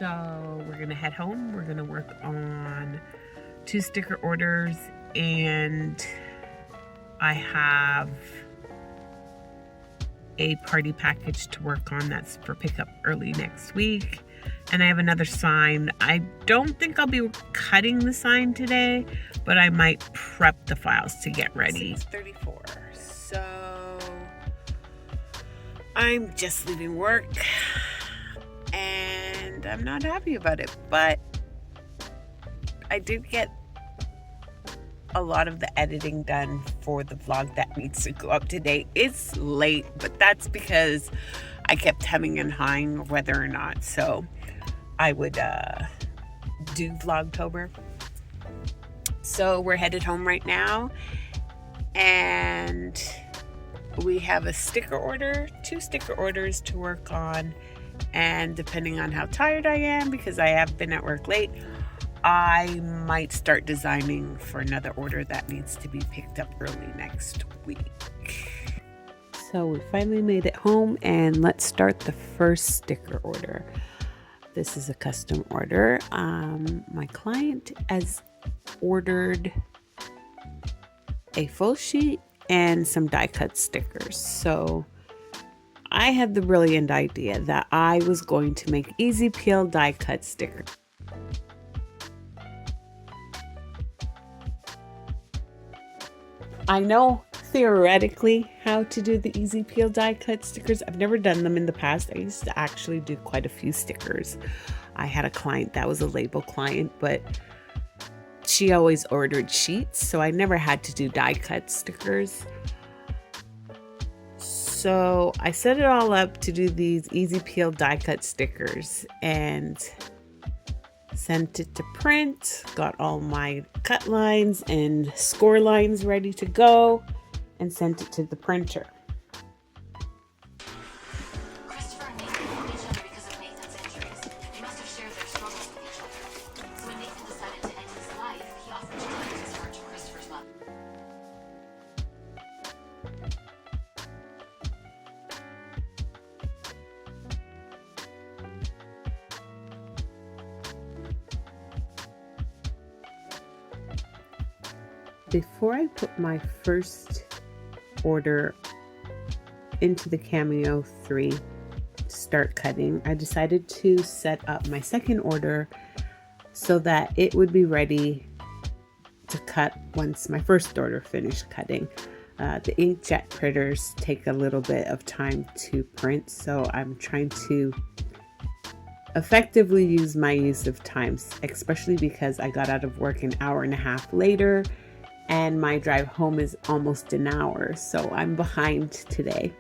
So we're gonna head home. We're gonna work on 2 sticker orders, and I have a party package to work on that's for pickup early next week. And I have another sign. I don't think I'll be cutting the sign today, but I might prep the files to get ready. 6:34. So I'm just leaving work and I'm not happy about it, but I did get a lot of the editing done for the vlog that needs to go up today. It's late, but that's because I kept hemming and hawing whether or not so I would do Vlogtober. So we're headed home right now, and we have a sticker order, 2 sticker orders to work on, and depending on how tired I am, because I have been at work late, I might start designing for another order that needs to be picked up early next week. So we finally made it home, and let's start the first sticker order. This is a custom order. My client has ordered a full sheet and some die cut stickers. So I had the brilliant idea that I was going to make easy peel die cut stickers. I know theoretically how to do the easy peel die cut stickers. I've never done them in the past. I used to actually do quite a few stickers. I had a client that was a label client, but she always ordered sheets, so I never had to do die cut stickers. So I set it all up to do these easy peel die cut stickers and sent it to print, got all my cut lines and score lines ready to go, and sent it to the printer. Christopher and Nathan found each other because of Nathan's injuries. They must have shared their struggles with each other. So when Nathan decided to end his life, he offered to donate his heart to Christopher's mother. Before I put my first order into the Cameo 3 to start cutting, I decided to set up my second order so that it would be ready to cut once my first order finished cutting. The inkjet printers take a little bit of time to print, so I'm trying to effectively use my use of time, especially because I got out of work an hour and a half later, and my drive home is almost an hour, so I'm behind today.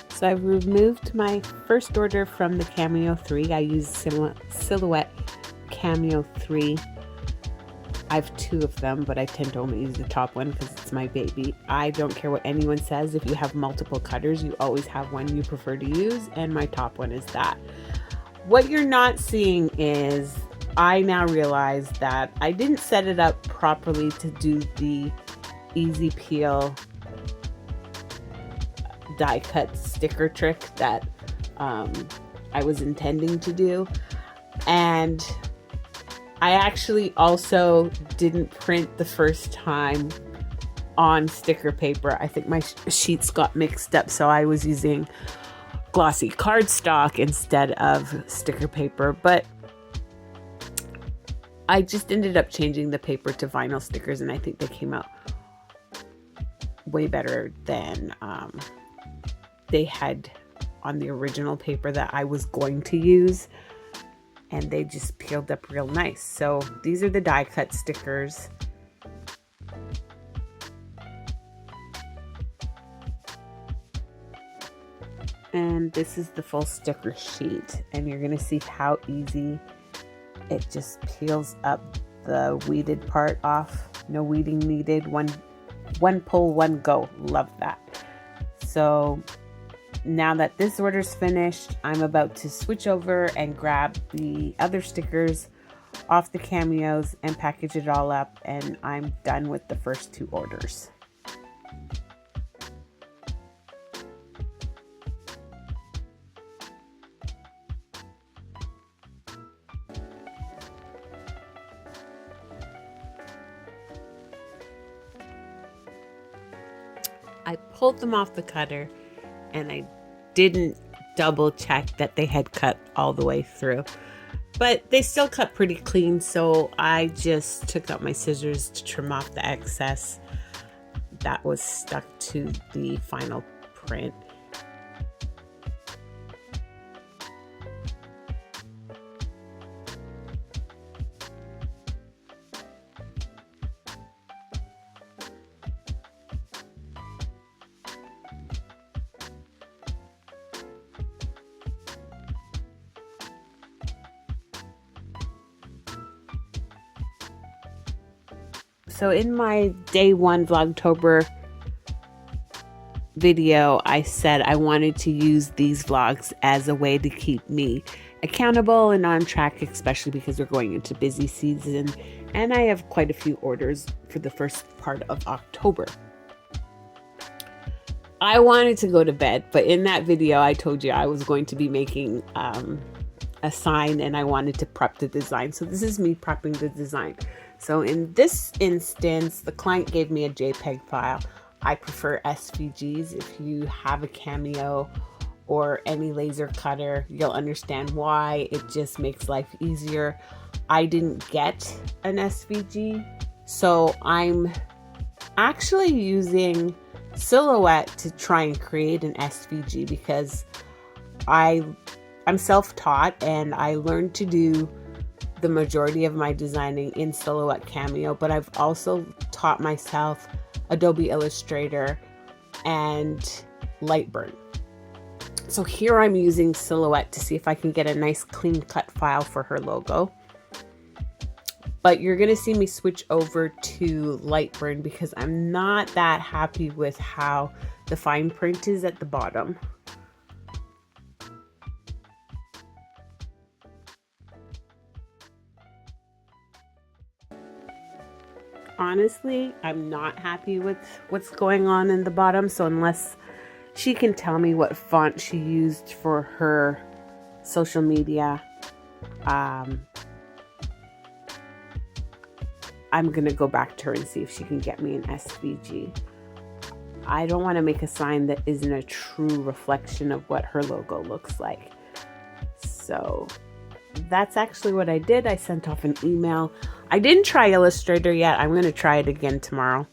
So I've removed my first order from the Cameo 3. I use Silhouette Cameo 3. I have 2 of them, but I tend to only use the top one because it's my baby. I don't care what anyone says. If you have multiple cutters, you always have one you prefer to use, and my top one is that. What you're not seeing is I now realize that I didn't set it up properly to do the easy peel die cut sticker trick that I was intending to do, and I actually also didn't print the first time on sticker paper. I think my sheets got mixed up, so I was using glossy cardstock instead of sticker paper, but I just ended up changing the paper to vinyl stickers, and I think they came out way better than they had on the original paper that I was going to use, and they just peeled up real nice. So these are the die cut stickers. And this is the full sticker sheet, and you're gonna see how easy it just peels up the weeded part off. No weeding needed. One pull, one go. Love that. So now that this order's finished, I'm about to switch over and grab the other stickers off the cameos and package it all up, and I'm done with the first 2 orders. I pulled them off the cutter and I didn't double check that they had cut all the way through, but they still cut pretty clean, so I just took out my scissors to trim off the excess that was stuck to the final print. So in my day 1 Vlogtober video, I said I wanted to use these vlogs as a way to keep me accountable and on track, especially because we're going into busy season and I have quite a few orders for the first part of October. I wanted to go to bed, but in that video I told you I was going to be making a sign and I wanted to prep the design. So this is me prepping the design. So in this instance, the client gave me a JPEG file. I prefer SVGs. If you have a Cameo or any laser cutter, you'll understand why. It just makes life easier. I didn't get an SVG, so I'm actually using Silhouette to try and create an SVG because I'm self-taught and I learned to do the majority of my designing in Silhouette Cameo, but I've also taught myself Adobe Illustrator and Lightburn. So here I'm using Silhouette to see if I can get a nice clean cut file for her logo. But you're going to see me switch over to Lightburn because I'm not that happy with how the fine print is at the bottom. Honestly, I'm not happy with what's going on in the bottom, so unless she can tell me what font she used for her social media, I'm gonna go back to her and see if she can get me an SVG. I don't want to make a sign that isn't a true reflection of what her logo looks like. So that's actually what I did. I sent off an email. I didn't try Illustrator yet. I'm going to try it again tomorrow.